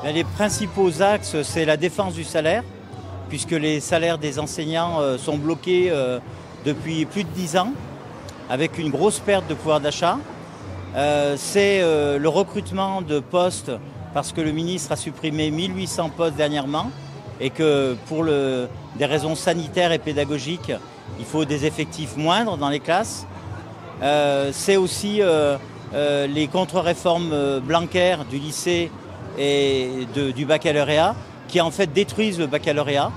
Les principaux axes, c'est la défense du salaire, puisque les salaires des enseignants sont bloqués depuis plus de 10 ans, avec une grosse perte de pouvoir d'achat. C'est le recrutement de postes, parce que le ministre a supprimé 1800 postes dernièrement, et que pour des raisons sanitaires et pédagogiques, il faut des effectifs moindres dans les classes. C'est aussi les contre-réformes Blanquer du lycée et du baccalauréat qui en fait détruisent le baccalauréat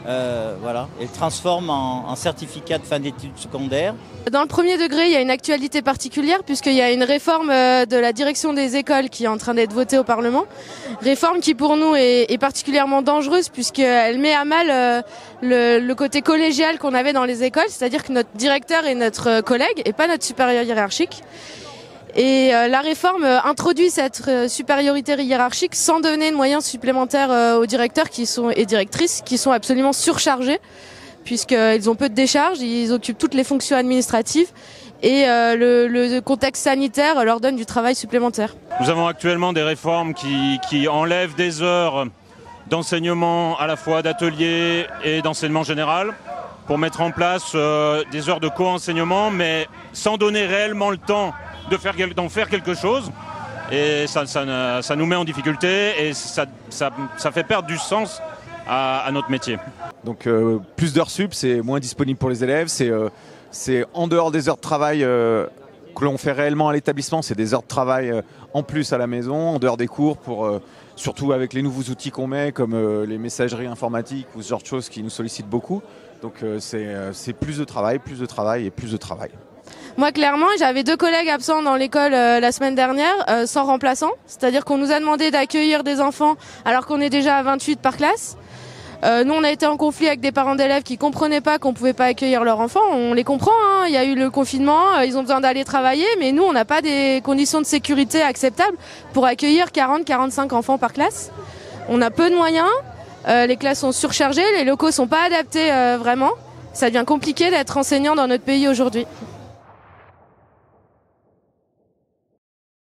et le transforment en certificat de fin d'études secondaires. Dans le premier degré, il y a une actualité particulière puisqu'il y a une réforme de la direction des écoles qui est en train d'être votée au Parlement. Réforme qui pour nous est particulièrement dangereuse puisqu'elle met à mal le côté collégial qu'on avait dans les écoles, c'est-à-dire que notre directeur est notre collègue et pas notre supérieur hiérarchique. Et la réforme introduit cette supériorité hiérarchique sans donner de moyens supplémentaires aux directeurs et directrices qui sont absolument surchargés puisqu'ils ont peu de décharges, ils occupent toutes les fonctions administratives et le contexte sanitaire leur donne du travail supplémentaire. Nous avons actuellement des réformes qui enlèvent des heures d'enseignement à la fois d'atelier et d'enseignement général pour mettre en place des heures de co-enseignement mais sans donner réellement le temps d'en faire quelque chose, et ça nous met en difficulté et ça fait perdre du sens à notre métier. Donc plus d'heures sup, c'est moins disponible pour les élèves, c'est en dehors des heures de travail que l'on fait réellement à l'établissement, c'est des heures de travail en plus à la maison, en dehors des cours, surtout avec les nouveaux outils qu'on met comme les messageries informatiques ou ce genre de choses qui nous sollicitent beaucoup. Donc c'est plus de travail et plus de travail. Moi, clairement, j'avais 2 collègues absents dans l'école la semaine dernière, sans remplaçant. C'est-à-dire qu'on nous a demandé d'accueillir des enfants alors qu'on est déjà à 28 par classe. Nous, on a été en conflit avec des parents d'élèves qui comprenaient pas qu'on pouvait pas accueillir leurs enfants. On les comprend, hein. Il y a eu le confinement, ils ont besoin d'aller travailler, mais nous, on n'a pas des conditions de sécurité acceptables pour accueillir 40-45 enfants par classe. On a peu de moyens, les classes sont surchargées, les locaux sont pas adaptés vraiment. Ça devient compliqué d'être enseignant dans notre pays aujourd'hui.